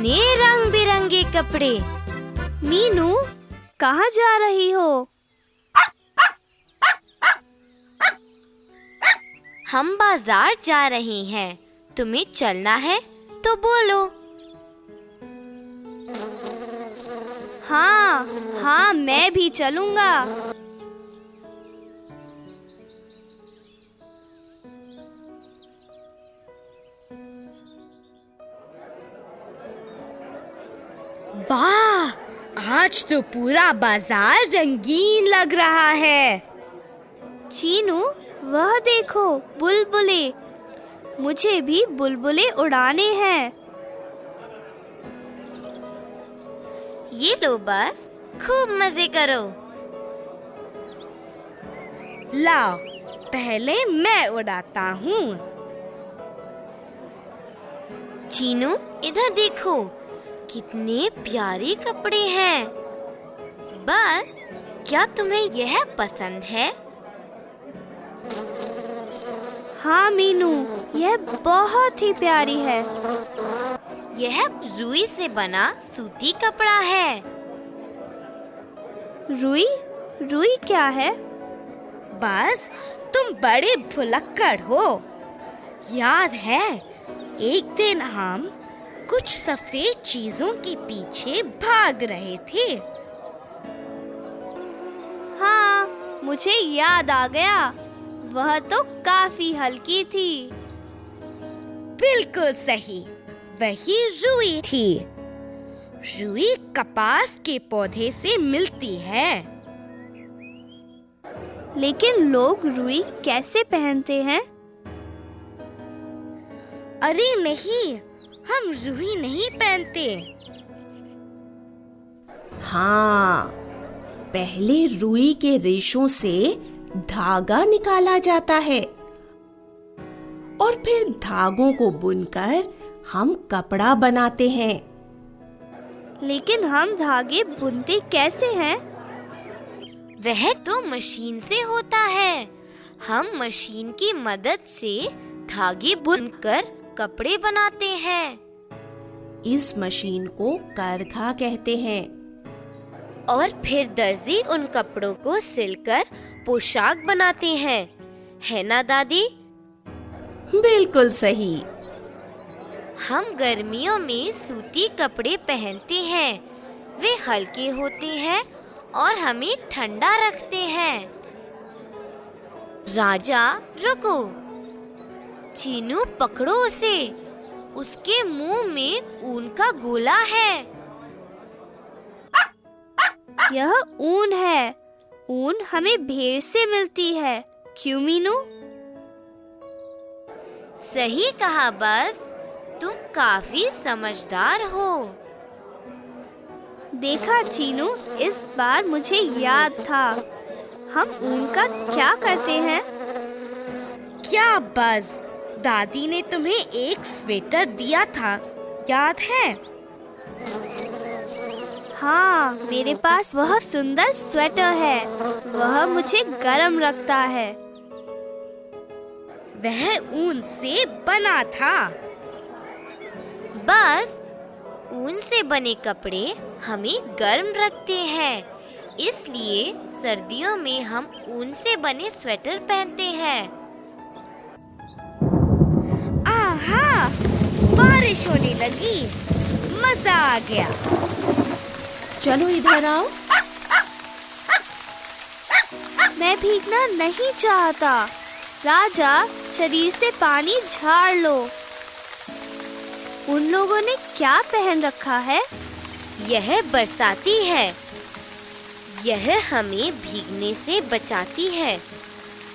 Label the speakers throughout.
Speaker 1: कितने रंग बिरंगे कपड़े।
Speaker 2: मीनू, कहाँ जा रही हो?
Speaker 1: हम बाजार जा रहे हैं। तुम्हें चलना है तो बोलो।
Speaker 2: हाँ हाँ, मैं भी चलूँगा।
Speaker 3: वाह, आज तो पूरा बाजार रंगीन लग रहा है।
Speaker 2: चीनू, वह देखो बुलबुले। मुझे भी बुलबुले उड़ाने हैं।
Speaker 1: ये लो, बस खूब मजे करो।
Speaker 3: लाओ, पहले मैं उड़ाता हूँ।
Speaker 1: चीनू, इधर देखो, कितने प्यारे कपड़े हैं। बस, क्या तुम्हें यह पसंद है?
Speaker 2: हाँ मीनू, यह बहुत ही प्यारी है।
Speaker 1: यह रुई से बना सूती कपड़ा है।
Speaker 2: रुई? रुई क्या है?
Speaker 3: बस, तुम बड़े भुलक्कड़ हो। याद है, एक दिन हम कुछ सफेद चीजों के पीछे भाग रहे थे।
Speaker 2: हाँ, मुझे याद आ गया। वह तो काफी हल्की थी।
Speaker 3: बिल्कुल सही, वही रुई थी। रुई कपास के पौधे से मिलती है।
Speaker 2: लेकिन लोग रुई कैसे पहनते हैं?
Speaker 3: अरे नहीं, हम रुई नहीं पहनते।
Speaker 4: हाँ, पहले रुई के रेशों से धागा निकाला जाता है और फिर धागों को बुनकर हम कपड़ा बनाते हैं।
Speaker 2: लेकिन हम धागे बुनते कैसे हैं?
Speaker 1: वह तो मशीन से होता है। हम मशीन की मदद से धागे बुनकर कपड़े बनाते हैं।
Speaker 4: इस मशीन को करघा कहते हैं।
Speaker 1: और फिर दर्जी उन कपड़ों को सिलकर पोशाक बनाते हैं, है ना दादी?
Speaker 4: बिल्कुल सही।
Speaker 1: हम गर्मियों में सूती कपड़े पहनते हैं। वे हल्के होते हैं और हमें ठंडा रखते हैं। राजा, रुको। चीनू, पकड़ो उसे। उसके मुंह में ऊन का गोला है।
Speaker 2: यह ऊन है। ऊन हमें भेड़ से मिलती है, क्यों मीनू?
Speaker 1: सही कहा। बस, तुम काफी समझदार हो।
Speaker 2: देखा चीनू, इस बार मुझे याद था। हम ऊन का क्या करते हैं?
Speaker 3: क्या बस, दादी ने तुम्हें एक स्वेटर दिया था, याद है?
Speaker 2: हाँ, मेरे पास वह सुंदर स्वेटर है। वह मुझे गर्म रखता है।
Speaker 3: वह ऊन से बना था।
Speaker 1: बस, ऊन से बने कपड़े हमें गर्म रखते हैं। इसलिए सर्दियों में हम ऊन से बने स्वेटर पहनते हैं।
Speaker 3: आहा, बारिश होने लगी। मजा आ गया।
Speaker 4: चलो इधर आओ।
Speaker 2: मैं भीगना नहीं चाहता। राजा, शरीर से पानी झाड़ लो। उन लोगों ने क्या पहन रखा है?
Speaker 1: यह बरसाती है। यह हमें भीगने से बचाती है।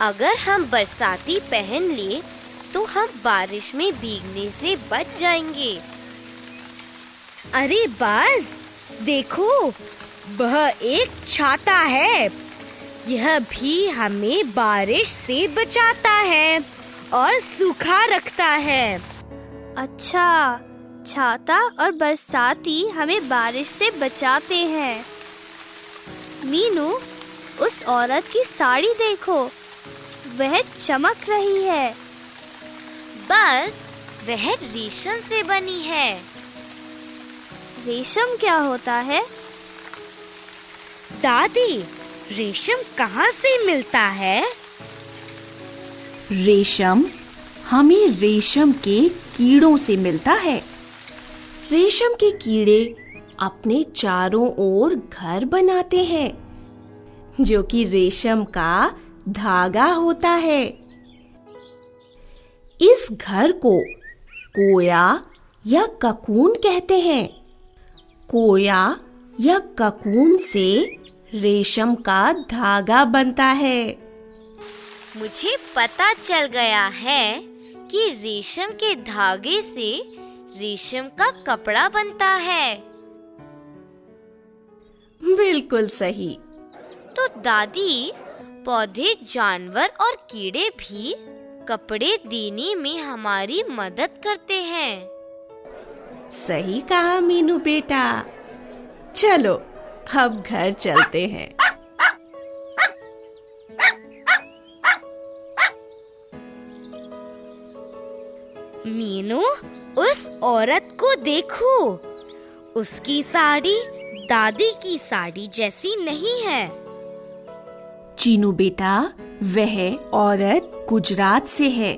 Speaker 1: अगर हम बरसाती पहन ले तो हम बारिश में भीगने से बच जाएंगे।
Speaker 3: अरे बस, देखो, वह एक छाता है। यह भी हमें बारिश से बचाता है और सूखा रखता है।
Speaker 2: अच्छा, छाता और बरसाती हमें बारिश से बचाते हैं। मीनू, उस औरत की साड़ी देखो, वह चमक रही है।
Speaker 1: बस, वह रेशम से बनी है।
Speaker 2: रेशम क्या होता है?
Speaker 3: दादी, रेशम कहाँ से मिलता है?
Speaker 4: रेशम हमें रेशम के कीड़ों से मिलता है। रेशम के कीड़े अपने चारों ओर घर बनाते हैं, जो कि रेशम का धागा होता है। इस घर को कोया या ककून कहते हैं। कोया या ककून से रेशम का धागा बनता है।
Speaker 1: मुझे पता चल गया है कि रेशम के धागे से रेशम का कपड़ा बनता है।
Speaker 4: बिल्कुल सही।
Speaker 1: तो दादी, पौधे, जानवर और कीड़े भी कपड़े देने में हमारी मदद करते हैं।
Speaker 4: सही कहा मीनू बेटा। चलो अब घर चलते हैं।
Speaker 3: मीनू, उस औरत को देखो। उसकी साड़ी दादी की साड़ी जैसी नहीं है।
Speaker 4: चीनू बेटा, वह औरत गुजरात से है।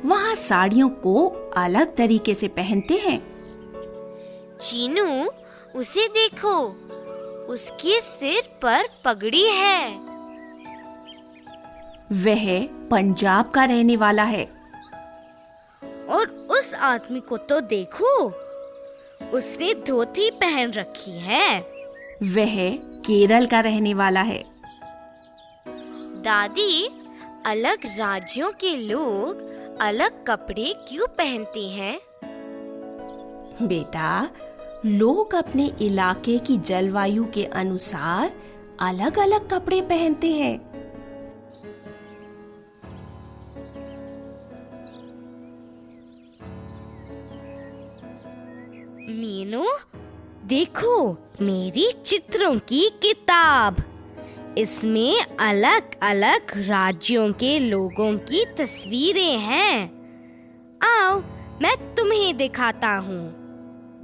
Speaker 4: वहाँ साड़ियों को अलग तरीके से पहनते हैं।
Speaker 1: चीनू, उसे देखो, उसके सिर पर पगड़ी है।
Speaker 4: वह पंजाब का रहने वाला है।
Speaker 3: और उस आदमी को तो देखो, उसने धोती पहन रखी है।
Speaker 4: वह केरल का रहने वाला है।
Speaker 1: दादी, अलग राज्यों के लोग अलग कपड़े क्यों पहनते हैं?
Speaker 4: बेटा, लोग अपने इलाके की जलवायु के अनुसार अलग-अलग कपड़े पहनते हैं।
Speaker 3: मीनू, देखो मेरी चित्रों की किताब। इसमें अलग-अलग राज्यों के लोगों की तस्वीरें हैं। आओ, मैं तुम्हें दिखाता हूँ।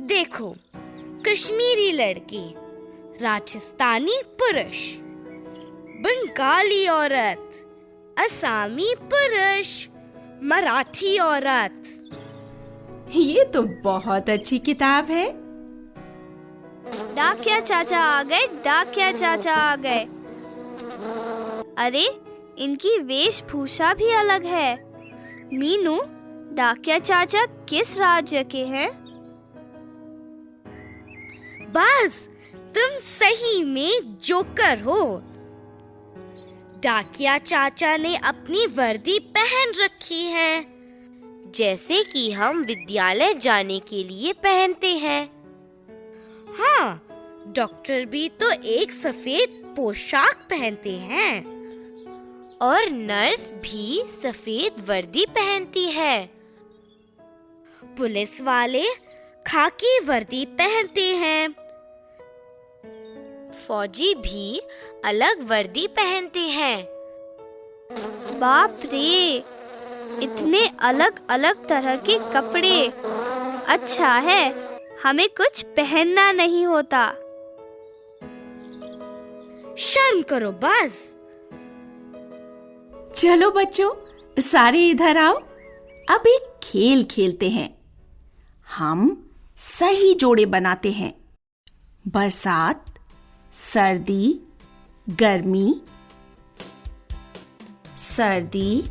Speaker 3: देखो, कश्मीरी लड़की, राजस्थानी पुरुष, बंगाली औरत, असमी पुरुष, मराठी औरत।
Speaker 4: ये तो बहुत अच्छी किताब है।
Speaker 2: डाकिया चाचा आ गए, डाकिया चाचा आ गए। अरे, इनकी वेशभूषा भी अलग है। मीनू, डाकिया चाचा किस राज्य के हैं?
Speaker 3: बस, तुम सही में जोकर हो। डाकिया चाचा ने अपनी वर्दी पहन रखी है,
Speaker 1: जैसे कि हम विद्यालय जाने के लिए पहनते हैं।
Speaker 3: हाँ, डॉक्टर भी तो एक सफेद पोशाक पहनते हैं।
Speaker 1: और नर्स भी सफेद वर्दी पहनती है।
Speaker 3: पुलिस वाले खाकी वर्दी पहनते हैं।
Speaker 1: फौजी भी अलग वर्दी पहनते हैं।
Speaker 2: बाप रे, इतने अलग अलग तरह के कपड़े। अच्छा है, हमें कुछ पहनना नहीं होता।
Speaker 3: शर्म करो बस।
Speaker 4: चलो बच्चों, सारे इधर आओ। अब एक खेल खेलते हैं। हम सही जोड़े बनाते हैं। बरसात, सर्दी, गर्मी, सर्दी,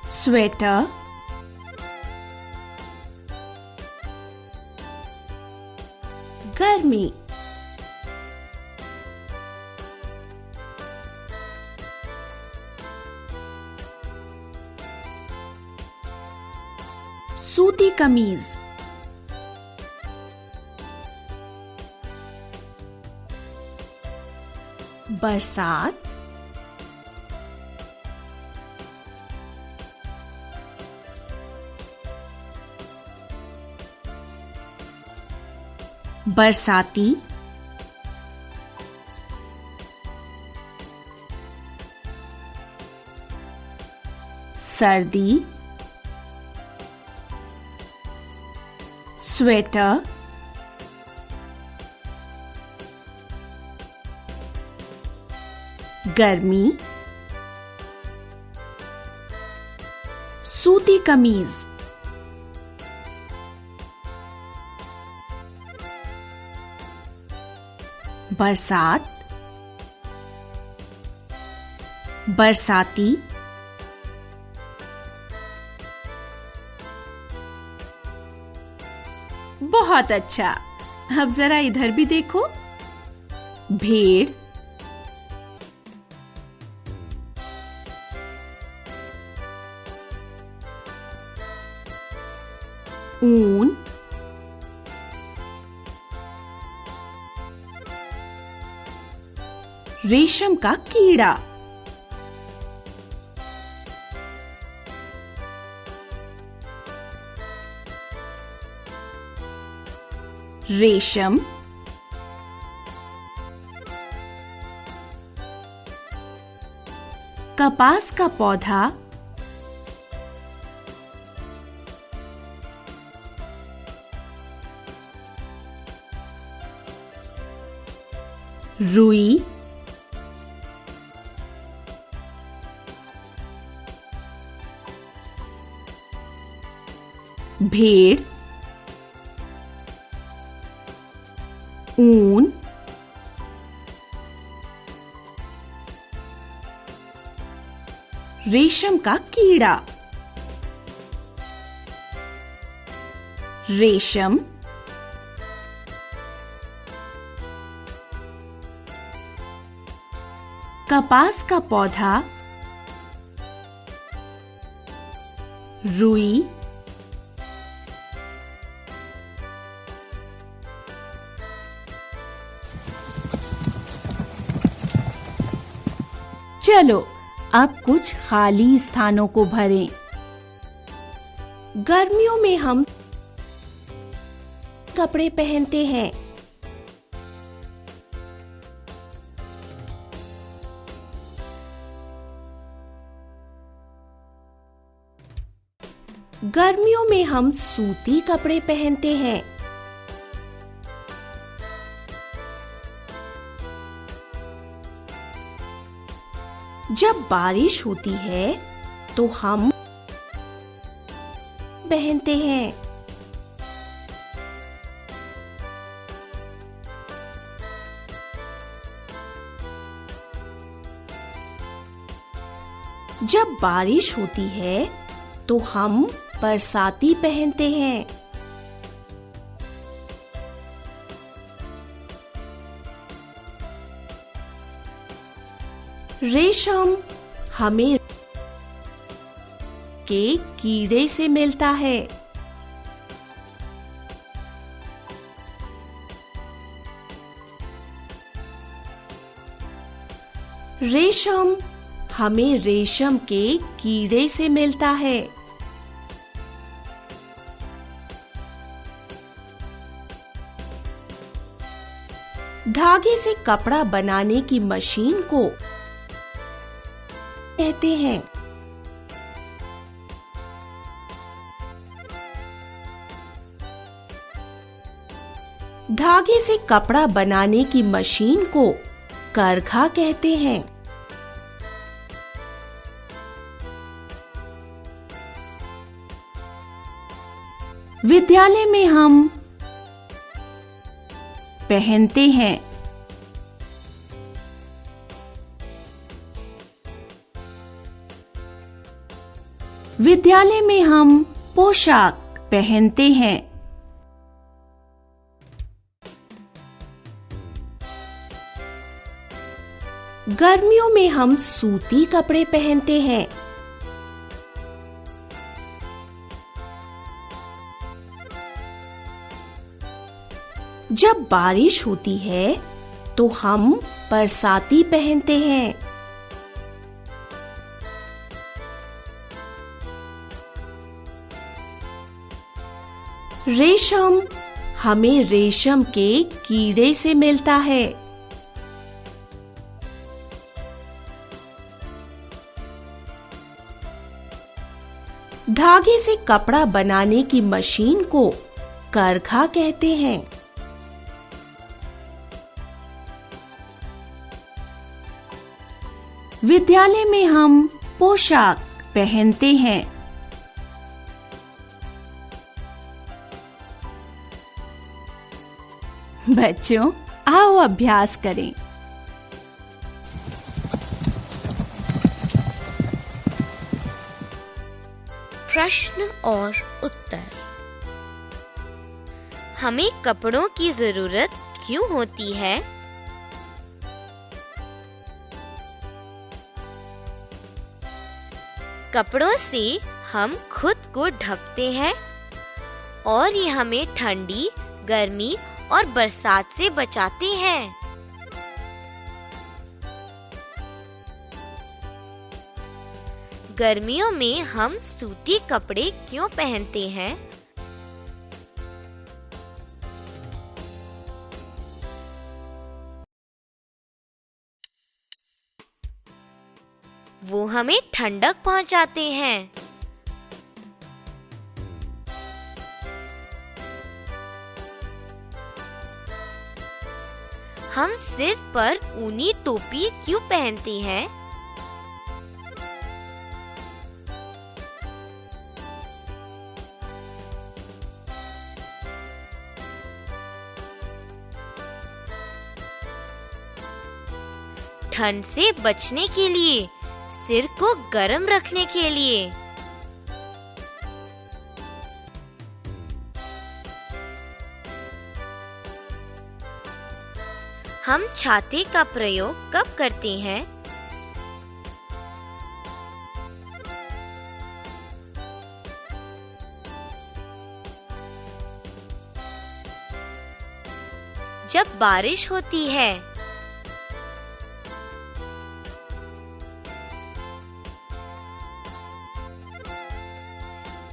Speaker 4: स्वेटर, गर्मी, सूती कमीज, बरसात, बरसाती, सर्दी, स्वेटर, गर्मी, सूती कमीज, बरसात, बरसाती, बहुत अच्छा। अब जरा इधर भी देखो। भेड़, ऊन, रेशम का कीड़ा, रेशम, कपास का पौधा, रुई, भेड़, ऊन, रेशम का कीड़ा, रेशम, कपास का पौधा, रुई, चलो अब कुछ खाली स्थानों को भरें। गर्मियों में हम कपड़े पहनते हैं। गर्मियों में हम सूती कपड़े पहनते हैं। जब बारिश होती है तो हम पहनते हैं। जब बारिश होती है तो हम बरसाती पहनते हैं। रेशम हमें के कीड़े से मिलता है। रेशम हमें रेशम के कीड़े से मिलता है। धागे से कपड़ा बनाने की मशीन को कहते हैं। धागे से कपड़ा बनाने की मशीन को करघा कहते हैं। विद्यालय में हम पहनते हैं। विद्यालय में हम पोशाक पहनते हैं। गर्मियों में हम सूती कपड़े पहनते हैं। जब बारिश होती है तो हम बरसाती पहनते हैं। रेशम हमें रेशम के कीड़े से मिलता है। धागे से कपड़ा बनाने की मशीन को करघा कहते हैं। विद्यालय में हम पोशाक पहनते हैं। बच्चों, आओ अभ्यास करें।
Speaker 1: प्रश्न और उत्तर। हमें कपड़ों की जरूरत क्यों होती है? कपड़ों से हम खुद को ढकते हैं और ये हमें ठंडी, गर्मी और बरसात से बचाते हैं। गर्मियों में हम सूती कपड़े क्यों पहनते हैं? वो हमें ठंडक पहुंचाते हैं। हम सिर पर ऊनी टोपी क्यों पहनते हैं? ठंड से बचने के लिए, सिर को गर्म रखने के लिए। हम छाते का प्रयोग कब करते हैं? जब बारिश होती है।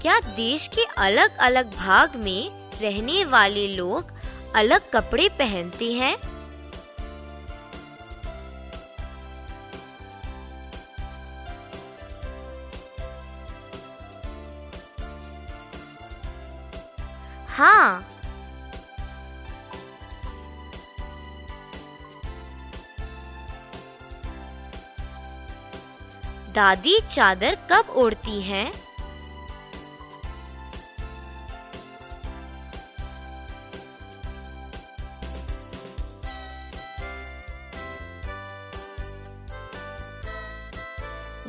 Speaker 1: क्या देश के अलग-अलग भाग में रहने वाले लोग अलग कपड़े पहनते हैं? हाँ। दादी चादर कब ओढ़ती हैं?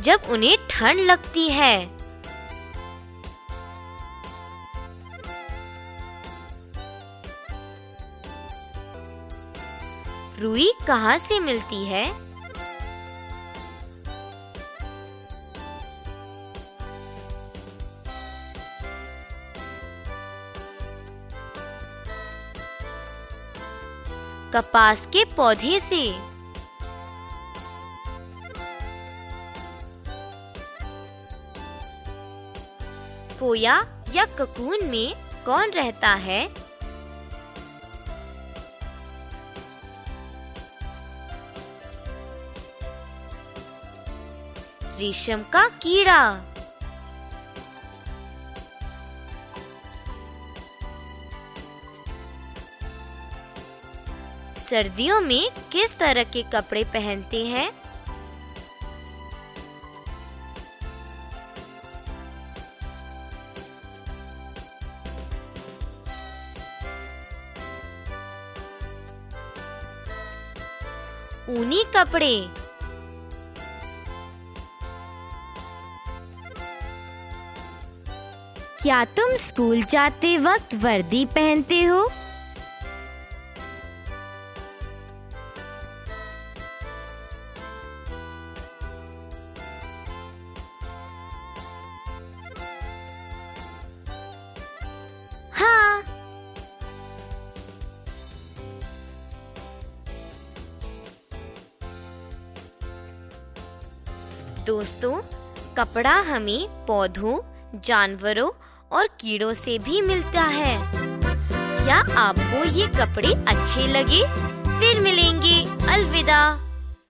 Speaker 1: जब उन्हें ठंड लगती है। रुई कहाँ से मिलती है? कपास के पौधे से। कोया या ककून में कौन रहता है? रेशम का कीड़ा। सर्दियों में किस तरह के कपड़े पहनते हैं? ऊनी कपड़े।
Speaker 2: क्या तुम स्कूल जाते वक्त वर्दी पहनते हो?
Speaker 1: हाँ। दोस्तों, कपड़ा हमें पौधों, जानवरों और कीड़ों से भी मिलता है। क्या आपको ये कपड़े अच्छे लगे? फिर मिलेंगे। अलविदा।